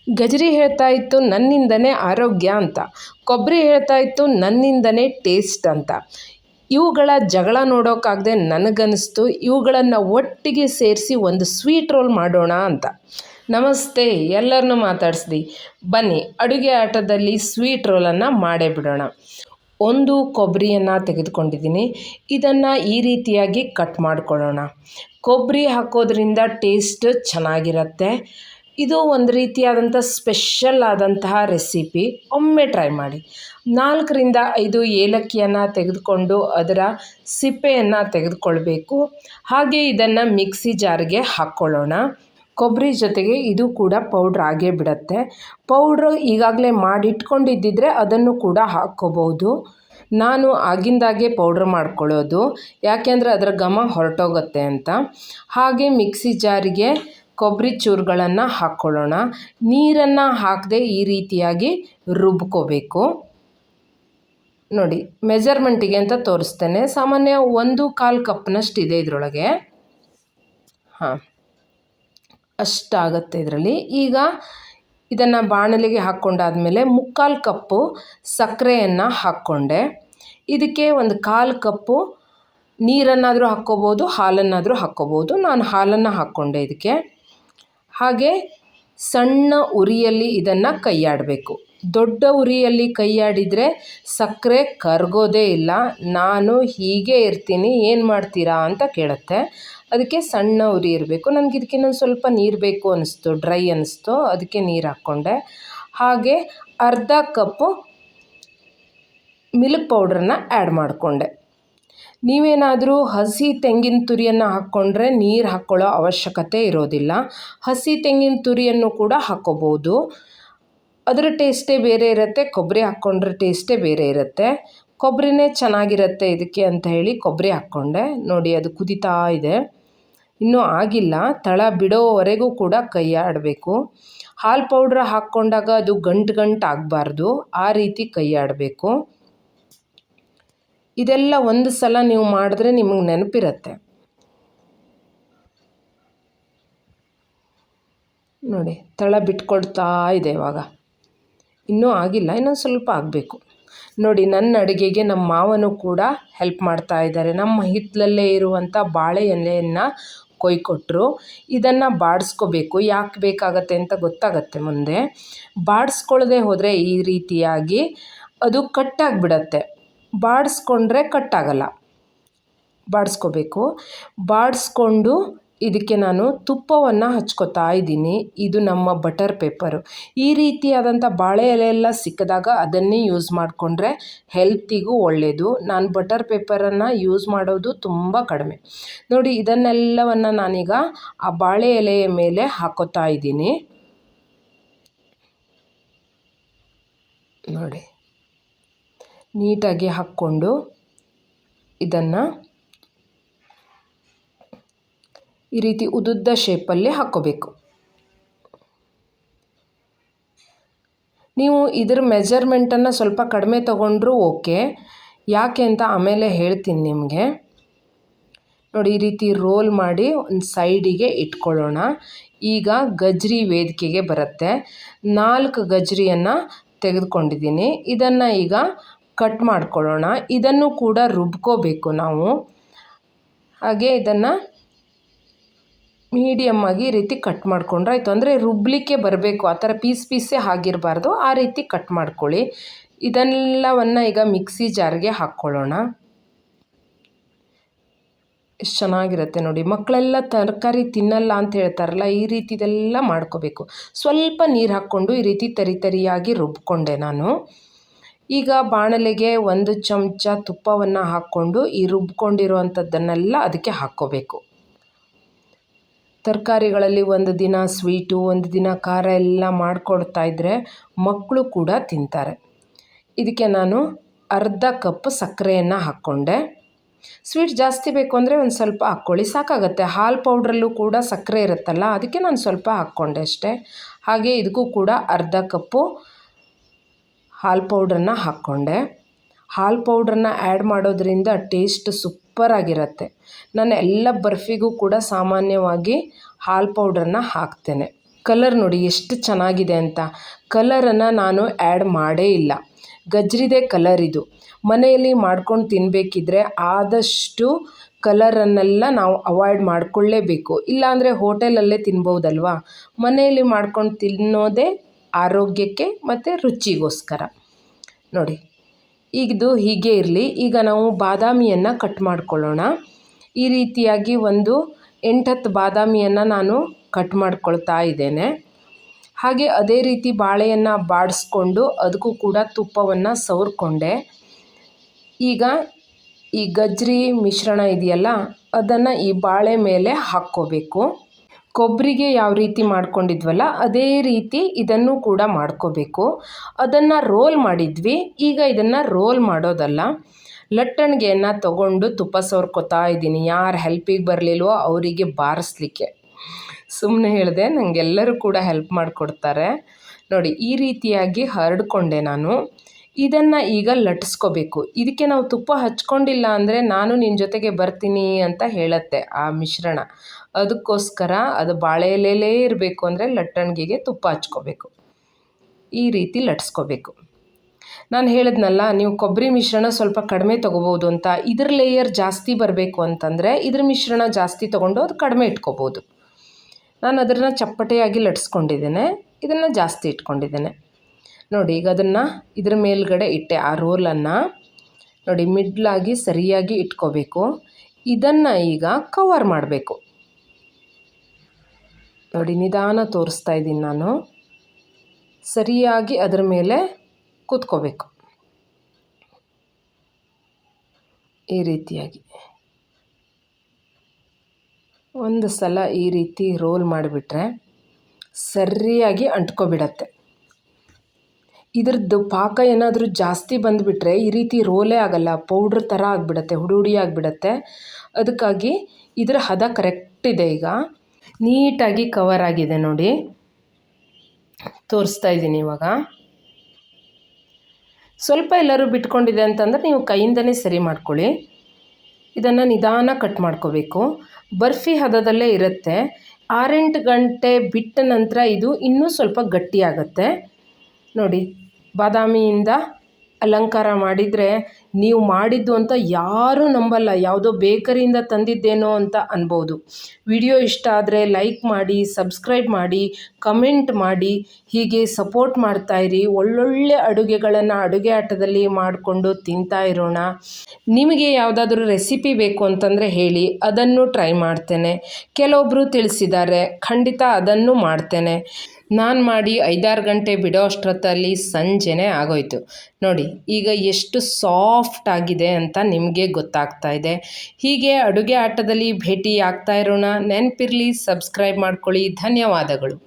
ಗಜರಿ ಹೇಳ್ತಾ ಇತ್ತು ನನ್ನಿಂದನೇ ಆರೋಗ್ಯ ಅಂತ, ಕೊಬ್ಬರಿ ಹೇಳ್ತಾ ಇತ್ತು ನನ್ನಿಂದನೇ ಟೇಸ್ಟ್ ಅಂತ. ಇವುಗಳ ಜಗಳ ನೋಡೋಕ್ಕಾಗದೆ ನನಗನ್ನಿಸ್ತು ಇವುಗಳನ್ನು ಒಟ್ಟಿಗೆ ಸೇರಿಸಿ ಒಂದು ಸ್ವೀಟ್ ರೋಲ್ ಮಾಡೋಣ ಅಂತ. ನಮಸ್ತೆ, ಎಲ್ಲರನ್ನೂ ಮಾತಾಡಿಸ್ದಿ. ಬನ್ನಿ, ಅಡುಗೆ ಆಟದಲ್ಲಿ ಸ್ವೀಟ್ ರೋಲನ್ನು ಮಾಡೇ ಬಿಡೋಣ. ಒಂದು ಕೊಬ್ಬರಿಯನ್ನು ತೆಗೆದುಕೊಂಡಿದ್ದೀನಿ. ಇದನ್ನು ಈ ರೀತಿಯಾಗಿ ಕಟ್ ಮಾಡ್ಕೊಳ್ಳೋಣ. ಕೊಬ್ಬರಿ ಹಾಕೋದ್ರಿಂದ ಟೇಸ್ಟ್ ಚೆನ್ನಾಗಿರುತ್ತೆ. ಇದು ಒಂದು ರೀತಿಯಾದಂಥ ಸ್ಪೆಷಲ್ ಆದಂತಹ ರೆಸಿಪಿ. ಒಮ್ಮೆ ಟ್ರೈ ಮಾಡಿ. 4ರಿಂದ 5 ಏಲಕ್ಕಿಯನ್ನು ತೆಗೆದುಕೊಂಡು ಅದರ ಸಿಪ್ಪೆಯನ್ನು ತೆಗೆದುಕೊಳ್ಬೇಕು. ಹಾಗೆ ಇದನ್ನು ಮಿಕ್ಸಿ ಜಾರಿಗೆ ಹಾಕ್ಕೊಳ್ಳೋಣ. ಕೊಬ್ಬರಿ ಜೊತೆಗೆ ಇದು ಕೂಡ ಪೌಡ್ರ್ ಆಗೇ ಬಿಡುತ್ತೆ. ಪೌಡ್ರು ಈಗಾಗಲೇ ಮಾಡಿಟ್ಕೊಂಡಿದ್ದಿದ್ರೆ ಅದನ್ನು ಕೂಡ ಹಾಕ್ಕೋಬೋದು. ನಾನು ಆಗಿಂದಾಗೆ ಪೌಡ್ರ್ ಮಾಡ್ಕೊಳ್ಳೋದು, ಯಾಕೆಂದರೆ ಅದರ ಘಮ ಹೊರಟೋಗುತ್ತೆ ಅಂತ. ಹಾಗೆ ಮಿಕ್ಸಿ ಜಾರಿಗೆ ಕೊಬ್ಬರಿ ಚೂರುಗಳನ್ನು ಹಾಕ್ಕೊಳ್ಳೋಣ. ನೀರನ್ನು ಹಾಕದೆ ಈ ರೀತಿಯಾಗಿ ರುಬ್ಕೋಬೇಕು. ನೋಡಿ, ಮೆಜರ್ಮೆಂಟಿಗೆ ಅಂತ ತೋರಿಸ್ತೇನೆ. ಸಾಮಾನ್ಯ 1/4 ಕಪ್ನಷ್ಟಿದೆ ಇದರೊಳಗೆ. ಅಷ್ಟಾಗುತ್ತೆ ಇದರಲ್ಲಿ. ಈಗ ಇದನ್ನು ಬಾಣಲಿಗೆ ಹಾಕ್ಕೊಂಡಾದಮೇಲೆ 3/4 ಕಪ್ಪು ಸಕ್ಕರೆಯನ್ನು ಹಾಕ್ಕೊಂಡೆ. ಇದಕ್ಕೆ 1/4 ಕಪ್ಪು ನೀರನ್ನಾದರೂ ಹಾಕ್ಕೋಬೋದು, ಹಾಲನ್ನಾದರೂ ಹಾಕ್ಕೋಬೋದು. ನಾನು ಹಾಲನ್ನು ಹಾಕ್ಕೊಂಡೆ ಇದಕ್ಕೆ. ಹಾಗೆ ಸಣ್ಣ ಉರಿಯಲ್ಲಿ ಇದನ್ನು ಕೈಯಾಡಬೇಕು. ದೊಡ್ಡ ಉರಿಯಲ್ಲಿ ಕೈಯಾಡಿದರೆ ಸಕ್ಕರೆ ಕರಗೋದೇ ಇಲ್ಲ. ನಾನು ಹೀಗೆ ಇರ್ತೀನಿ, ಏನು ಮಾಡ್ತೀರಾ ಅಂತ ಕೇಳುತ್ತೆ. ಅದಕ್ಕೆ ಸಣ್ಣ ಉರಿ ಇರಬೇಕು. ನನಗೆ ಇದಕ್ಕೆ ಇನ್ನೊಂದು ಸ್ವಲ್ಪ ನೀರು ಬೇಕು ಅನ್ನಿಸ್ತು, ಡ್ರೈ ಅನ್ನಿಸ್ತು. ಅದಕ್ಕೆ ನೀರು ಹಾಕ್ಕೊಂಡೆ. ಹಾಗೆ ಅರ್ಧ ಕಪ್ಪು ಮಿಲ್ಕ್ ಪೌಡ್ರನ್ನು ಆ್ಯಡ್ ಮಾಡಿಕೊಂಡೆ. ನೀವೇನಾದರೂ ಹಸಿ ತೆಂಗಿನ ತುರಿಯನ್ನು ಹಾಕ್ಕೊಂಡ್ರೆ ನೀರು ಹಾಕ್ಕೊಳ್ಳೋ ಅವಶ್ಯಕತೆ ಇರೋದಿಲ್ಲ. ಹಸಿ ತೆಂಗಿನ ತುರಿಯನ್ನು ಕೂಡ ಹಾಕ್ಕೋಬೋದು. ಅದರ ಟೇಸ್ಟೇ ಬೇರೆ ಇರುತ್ತೆ, ಕೊಬ್ಬರಿ ಹಾಕ್ಕೊಂಡ್ರೆ ಟೇಸ್ಟೇ ಬೇರೆ ಇರುತ್ತೆ. ಕೊಬ್ಬರಿನೇ ಚೆನ್ನಾಗಿರುತ್ತೆ ಇದಕ್ಕೆ ಅಂತ ಹೇಳಿ ಕೊಬ್ಬರಿ ಹಾಕ್ಕೊಂಡೆ. ನೋಡಿ, ಅದು ಕುದೀತಾ ಇದೆ. ಇನ್ನೂ ಆಗಿಲ್ಲ. ತಳ ಬಿಡೋವರೆಗೂ ಕೂಡ ಕೈ ಆಡಬೇಕು. ಹಾಲು ಪೌಡ್ರ್ ಹಾಕ್ಕೊಂಡಾಗ ಅದು ಗಂಟು ಆಗಬಾರ್ದು, ಆ ರೀತಿ ಕೈ ಆಡಬೇಕು. ಇದೆಲ್ಲ ಒಂದು ಸಲ ನೀವು ಮಾಡಿದ್ರೆ ನಿಮಗೆ ನೆನಪಿರುತ್ತೆ. ನೋಡಿ, ತಳ ಬಿಟ್ಕೊಳ್ತಾ ಇದೆ ಇವಾಗ. ಇನ್ನೂ ಆಗಿಲ್ಲ, ಇನ್ನೊಂದು ಸ್ವಲ್ಪ ಆಗಬೇಕು. ನೋಡಿ, ನನ್ನ ಅಡುಗೆಗೆ ನಮ್ಮ ಮಾವನು ಕೂಡ ಹೆಲ್ಪ್ ಮಾಡ್ತಾ ಇದ್ದಾರೆ. ನಮ್ಮ ಹಿತ್ತಲಲ್ಲೇ ಇರುವಂಥ ಬಾಳೆ ಎಲೆಯನ್ನು ಕೊಯ್ಕೊಟ್ರು. ಇದನ್ನು ಬಾಡಿಸ್ಕೋಬೇಕು. ಯಾಕೆ ಬೇಕಾಗತ್ತೆ ಅಂತ ಗೊತ್ತಾಗತ್ತೆ ಮುಂದೆ. ಬಾಡಿಸ್ಕೊಳ್ಳದೆ ಹೋದರೆ ಈ ರೀತಿಯಾಗಿ ಅದು ಕಟ್ಟಾಗಿಬಿಡತ್ತೆ. ಬಾಡಿಸ್ಕೊಂಡ್ರೆ ಕಟ್ಟಾಗಲ್ಲ. ಬಾಡಿಸ್ಕೋಬೇಕು. ಬಾಡಿಸ್ಕೊಂಡು ಇದಕ್ಕೆ ನಾನು ತುಪ್ಪವನ್ನು ಹಚ್ಕೋತಾ ಇದ್ದೀನಿ. ಇದು ನಮ್ಮ ಬಟರ್ ಪೇಪರು. ಈ ರೀತಿಯಾದಂಥ ಬಾಳೆ ಎಲೆ ಎಲ್ಲ ಸಿಕ್ಕಿದಾಗ ಅದನ್ನೇ ಯೂಸ್ ಮಾಡಿಕೊಂಡ್ರೆ ಹೆಲ್ತಿಗೂ ಒಳ್ಳೆಯದು. ನಾನು ಬಟರ್ ಪೇಪರನ್ನು ಯೂಸ್ ಮಾಡೋದು ತುಂಬ ಕಡಿಮೆ. ನೋಡಿ, ಇದನ್ನೆಲ್ಲವನ್ನು ನಾನೀಗ ಆ ಬಾಳೆ ಎಲೆಯ ಮೇಲೆ ಹಾಕೋತಾ ಇದ್ದೀನಿ. ನೋಡಿ, ನೀಟಾಗಿ ಹಾಕ್ಕೊಂಡು ಇದನ್ನು ಈ ರೀತಿ ಉದ್ದುದ್ದ ಶೇಪಲ್ಲಿ ಹಾಕ್ಕೋಬೇಕು. ನೀವು ಇದರ ಮೆಜರ್ಮೆಂಟನ್ನು ಸ್ವಲ್ಪ ಕಡಿಮೆ ತೊಗೊಂಡ್ರೂ ಓಕೆ. ಯಾಕೆ ಅಂತ ಆಮೇಲೆ ಹೇಳ್ತೀನಿ ನಿಮಗೆ. ನೋಡಿ, ಈ ರೀತಿ ರೋಲ್ ಮಾಡಿ ಒಂದು ಸೈಡಿಗೆ ಇಟ್ಕೊಳ್ಳೋಣ. ಈಗ ಗಜ್ರಿ ವೇದಿಕೆಗೆ ಬರುತ್ತೆ. 4 ಗಜ್ರಿಯನ್ನು ತೆಗೆದುಕೊಂಡಿದ್ದೀನಿ. ಇದನ್ನು ಈಗ ಕಟ್ ಮಾಡ್ಕೊಳ್ಳೋಣ. ಇದನ್ನು ಕೂಡ ರುಬ್ಕೋಬೇಕು ನಾವು. ಹಾಗೆ ಇದನ್ನು ಮೀಡಿಯಮ್ಮಾಗಿ ಈ ರೀತಿ ಕಟ್ ಮಾಡ್ಕೊಂಡ್ರೆ ಆಯಿತು. ಅಂದರೆ ರುಬ್ಲಿಕ್ಕೆ ಬರಬೇಕು, ಆ ಥರ ಪೀಸೇ ಆಗಿರಬಾರ್ದು. ಆ ರೀತಿ ಕಟ್ ಮಾಡ್ಕೊಳ್ಳಿ. ಇದೆಲ್ಲವನ್ನು ಈಗ ಮಿಕ್ಸಿ ಜಾರ್ಗೆ ಹಾಕ್ಕೊಳ್ಳೋಣ. ಎಷ್ಟು ಚೆನ್ನಾಗಿರುತ್ತೆ ನೋಡಿ. ಮಕ್ಕಳೆಲ್ಲ ತರಕಾರಿ ತಿನ್ನಲ್ಲ ಅಂತ ಹೇಳ್ತಾರಲ್ಲ, ಈ ರೀತಿದೆಲ್ಲ ಮಾಡ್ಕೋಬೇಕು. ಸ್ವಲ್ಪ ನೀರು ಹಾಕ್ಕೊಂಡು ಈ ರೀತಿ ತರಿಯಾಗಿ ರುಬ್ಕೊಂಡೆ ನಾನು. ಈಗ ಬಾಣಲೆಗೆ 1 ಚಮಚ ತುಪ್ಪವನ್ನು ಹಾಕ್ಕೊಂಡು ಈ ರುಬ್ಕೊಂಡಿರುವಂಥದ್ದನ್ನೆಲ್ಲ ಅದಕ್ಕೆ ಹಾಕ್ಕೋಬೇಕು. ತರಕಾರಿಗಳಲ್ಲಿ ಒಂದು ದಿನ ಸ್ವೀಟು, ಒಂದು ದಿನ ಖಾರ ಎಲ್ಲ ಮಾಡಿಕೊಡ್ತಾ ಇದ್ದರೆ ಮಕ್ಕಳು ಕೂಡ ತಿಂತಾರೆ. ಇದಕ್ಕೆ ನಾನು ಅರ್ಧ ಕಪ್ ಸಕ್ಕರೆಯನ್ನು ಹಾಕ್ಕೊಂಡೆ. ಸ್ವೀಟ್ ಜಾಸ್ತಿ ಬೇಕು ಅಂದರೆ ಒಂದು ಸ್ವಲ್ಪ ಹಾಕ್ಕೊಳ್ಳಿ, ಸಾಕಾಗತ್ತೆ. ಹಾಲು ಪೌಡ್ರಲ್ಲೂ ಕೂಡ ಸಕ್ಕರೆ ಇರುತ್ತಲ್ಲ, ಅದಕ್ಕೆ ನಾನು ಸ್ವಲ್ಪ ಹಾಕ್ಕೊಂಡೆ ಅಷ್ಟೇ. ಹಾಗೆ ಇದಕ್ಕೂ ಕೂಡ ಅರ್ಧ ಕಪ್ಪು ಹಾಲು ಪೌಡ್ರನ್ನು ಹಾಕ್ಕೊಂಡೆ. ಹಾಲು ಪೌಡ್ರನ್ನು ಆ್ಯಡ್ ಮಾಡೋದ್ರಿಂದ ಟೇಸ್ಟ್ ಸೂಪರಾಗಿರುತ್ತೆ. ನಾನು ಎಲ್ಲ ಬರ್ಫಿಗೂ ಕೂಡ ಸಾಮಾನ್ಯವಾಗಿ ಹಾಲು ಪೌಡ್ರನ್ನು ಹಾಕ್ತೇನೆ. ಕಲರ್ ನೋಡಿ ಎಷ್ಟು ಚೆನ್ನಾಗಿದೆ ಅಂತ. ಕಲರನ್ನು ನಾನು ಆ್ಯಡ್ ಮಾಡೇ ಇಲ್ಲ. ಗಜ್ರಿದೇ ಕಲರ್ ಇದು. ಮನೆಯಲ್ಲಿ ಮಾಡ್ಕೊಂಡು ತಿನ್ನಬೇಕಿದ್ರೆ ಆದಷ್ಟು ಕಲರನ್ನೆಲ್ಲ ನಾವು ಅವಾಯ್ಡ್ ಮಾಡಿಕೊಳ್ಳೇಬೇಕು. ಇಲ್ಲಾಂದರೆ ಹೋಟೆಲಲ್ಲೇ ತಿನ್ಬೋದಲ್ವ. ಮನೆಯಲ್ಲಿ ಮಾಡ್ಕೊಂಡು ತಿನ್ನೋದೇ ಆರೋಗ್ಯಕ್ಕೆ ಮತ್ತು ರುಚಿಗೋಸ್ಕರ. ನೋಡಿ ಈಗಿದು ಹೀಗೆ ಇರಲಿ. ಈಗ ನಾವು ಬಾದಾಮಿಯನ್ನು ಕಟ್ ಮಾಡ್ಕೊಳ್ಳೋಣ. ಈ ರೀತಿಯಾಗಿ ಒಂದು 8-10 ಬಾದಾಮಿಯನ್ನು ನಾನು ಕಟ್ ಮಾಡ್ಕೊಳ್ತಾ ಇದ್ದೇನೆ. ಹಾಗೆ ಅದೇ ರೀತಿ ಬಾಳೆಯನ್ನು ಬಾಡಿಸ್ಕೊಂಡು ಅದಕ್ಕೂ ಕೂಡ ತುಪ್ಪವನ್ನು ಸವರ್ಕೊಂಡೆ. ಈಗ ಈ ಗಜ್ರಿ ಮಿಶ್ರಣ ಇದೆಯಲ್ಲ ಅದನ್ನು ಈ ಬಾಳೆ ಮೇಲೆ ಹಾಕ್ಕೋಬೇಕು. ಕೊಬ್ಬರಿಗೆ ಯಾವ ರೀತಿ ಮಾಡ್ಕೊಂಡಿದ್ವಲ್ಲ ಅದೇ ರೀತಿ ಇದನ್ನು ಕೂಡ ಮಾಡ್ಕೋಬೇಕು. ಅದನ್ನು ರೋಲ್ ಮಾಡಿದ್ವಿ. ಈಗ ಇದನ್ನು ರೋಲ್ ಮಾಡೋದಲ್ಲ, ಲಟ್ಟಣಿಗೆಯನ್ನು ತಗೊಂಡು ತುಪ್ಪ ಸವರ್ಕೋತಾ ಇದ್ದೀನಿ. ಯಾರು ಹೆಲ್ಪಿಗೆ ಬರಲಿಲ್ವೋ ಅವರಿಗೆ ಬಾರಿಸ್ಲಿಕ್ಕೆ ಸುಮ್ಮನೆ ಹೇಳಿದೆ. ನನಗೆಲ್ಲರೂ ಕೂಡ ಹೆಲ್ಪ್ ಮಾಡಿಕೊಡ್ತಾರೆ. ನೋಡಿ ಈ ರೀತಿಯಾಗಿ ಹರಡ್ಕೊಂಡೆ ನಾನು. ಇದನ್ನು ಈಗ ಲಟ್ಟಿಸ್ಕೋಬೇಕು. ಇದಕ್ಕೆ ನಾವು ತುಪ್ಪ ಹಚ್ಕೊಂಡಿಲ್ಲ ಅಂದರೆ ನಾನು ನಿನ್ನ ಜೊತೆಗೆ ಬರ್ತೀನಿ ಅಂತ ಹೇಳುತ್ತೆ ಆ ಮಿಶ್ರಣ. ಅದಕ್ಕೋಸ್ಕರ ಅದು ಬಾಳೆ ಎಲೆಲೇ ಇರಬೇಕು ಅಂದರೆ ಲಟ್ಟಣಿಗೆಗೆ ತುಪ್ಪ ಹಚ್ಕೋಬೇಕು. ಈ ರೀತಿ ಲಟ್ಟಿಸ್ಕೋಬೇಕು. ನಾನು ಹೇಳಿದ್ನಲ್ಲ ನೀವು ಕೊಬ್ಬರಿ ಮಿಶ್ರಣ ಸ್ವಲ್ಪ ಕಡಿಮೆ ತೊಗೋಬೋದು ಅಂತ. ಇದ್ರ ಲೇಯರ್ ಜಾಸ್ತಿ ಬರಬೇಕು ಅಂತಂದರೆ ಇದ್ರ ಮಿಶ್ರಣ ಜಾಸ್ತಿ ತೊಗೊಂಡು ಅದು ಕಡಿಮೆ ಇಟ್ಕೋಬೋದು. ನಾನು ಅದನ್ನು ಚಪ್ಪಟೆಯಾಗಿ ಲಟ್ಟಿಸ್ಕೊಂಡಿದ್ದೇನೆ. ಇದನ್ನು ಜಾಸ್ತಿ ಇಟ್ಕೊಂಡಿದ್ದೇನೆ. ನೋಡಿ ಈಗ ಅದನ್ನು ಇದ್ರ ಮೇಲ್ಗಡೆ ಇಟ್ಟೆ. ಆ ರೋಲನ್ನು ನೋಡಿ ಮಿಡ್ಲಾಗಿ ಸರಿಯಾಗಿ ಇಟ್ಕೋಬೇಕು. ಇದನ್ನು ಈಗ ಕವರ್ ಮಾಡಬೇಕು. ನೋಡಿ ನಿಧಾನ ತೋರಿಸ್ತಾ ಇದ್ದೀನಿ ನಾನು. ಸರಿಯಾಗಿ ಅದರ ಮೇಲೆ ಕೂತ್ಕೋಬೇಕು. ಈ ರೀತಿಯಾಗಿ ಒಂದು ಸಲ ಈ ರೀತಿ ರೋಲ್ ಮಾಡಿಬಿಟ್ರೆ ಸರಿಯಾಗಿ ಅಂಟ್ಕೊಬಿಡತ್ತೆ. ಇದ್ರದ್ದು ಪಾಕ ಏನಾದರೂ ಜಾಸ್ತಿ ಬಂದುಬಿಟ್ರೆ ಈ ರೀತಿ ರೋಲೇ ಆಗಲ್ಲ, ಪೌಡ್ರ್ ಥರ ಆಗಿಬಿಡತ್ತೆ, ಹುಡಿ ಆಗಿಬಿಡತ್ತೆ. ಅದಕ್ಕಾಗಿ ಇದರ ಹದ ಕರೆಕ್ಟ್ ಇದೆ. ಈಗ ನೀಟಾಗಿ ಕವರ್ ಆಗಿದೆ ನೋಡಿ, ತೋರಿಸ್ತಾ ಇದ್ದೀನಿ. ಇವಾಗ ಸ್ವಲ್ಪ ಎಲ್ಲರೂ ಬಿಟ್ಕೊಂಡಿದೆ ಅಂತಂದರೆ ನೀವು ಕೈಯಿಂದನೇ ಸರಿ ಮಾಡ್ಕೊಳ್ಳಿ. ಇದನ್ನು ನಿಧಾನ ಕಟ್ ಮಾಡ್ಕೋಬೇಕು. ಬರ್ಫಿ ಹದದಲ್ಲೇ ಇರುತ್ತೆ. 6-8 ಗಂಟೆ ಬಿಟ್ಟ ನಂತರ ಇದು ಇನ್ನೂ ಸ್ವಲ್ಪ ಗಟ್ಟಿಯಾಗತ್ತೆ. ನೋಡಿ ಬಾದಾಮಿಯಿಂದ ಅಲಂಕಾರ ಮಾಡಿದರೆ ನೀವು ಮಾಡಿದ್ದು ಅಂತ ಯಾರೂ ನಂಬಲ್ಲ. ಯಾವುದೋ ಬೇಕರಿಯಿಂದ ತಂದಿದ್ದೇನೋ ಅಂತ ಅನ್ಬೋದು. ವಿಡಿಯೋ ಇಷ್ಟ ಆದರೆ ಲೈಕ್ ಮಾಡಿ, ಸಬ್ಸ್ಕ್ರೈಬ್ ಮಾಡಿ, ಕಮೆಂಟ್ ಮಾಡಿ. ಹೀಗೆ ಸಪೋರ್ಟ್ ಮಾಡ್ತಾಯಿರಿ. ಒಳ್ಳೊಳ್ಳೆ ಅಡುಗೆಗಳನ್ನು ಅಡುಗೆ ಆಟದಲ್ಲಿ ಮಾಡಿಕೊಂಡು ತಿಂತಾ ಇರೋಣ. ನಿಮಗೆ ಯಾವುದಾದ್ರೂ ರೆಸಿಪಿ ಬೇಕು ಅಂತಂದರೆ ಹೇಳಿ, ಅದನ್ನು ಟ್ರೈ ಮಾಡ್ತೇನೆ. ಕೆಲವೊಬ್ಬರು ತಿಳಿಸಿದ್ದಾರೆ, ಖಂಡಿತ ಅದನ್ನು ಮಾಡ್ತೇನೆ. ನಾನು ಮಾಡಿ 5-6 ಗಂಟೆ ಬಿಡೋ ಅಷ್ಟೊತ್ತಲ್ಲಿ ಸಂಜೆನೇ ಆಗೋಯ್ತು. ನೋಡಿ ಈಗ ಎಷ್ಟು ಸಾಫ್ಟ್ ಆಗಿದೆ ಅಂತ ನಿಮಗೆ ಗೊತ್ತಾಗ್ತಾ ಇದೆ. ಹೀಗೆ ಅಡುಗೆ ಆಟದಲ್ಲಿ ಭೇಟಿ ಆಗ್ತಾ ಇರೋಣ. ನೆನಪಿರಲಿ, ಸಬ್ಸ್ಕ್ರೈಬ್ ಮಾಡ್ಕೊಳ್ಳಿ. ಧನ್ಯವಾದಗಳು.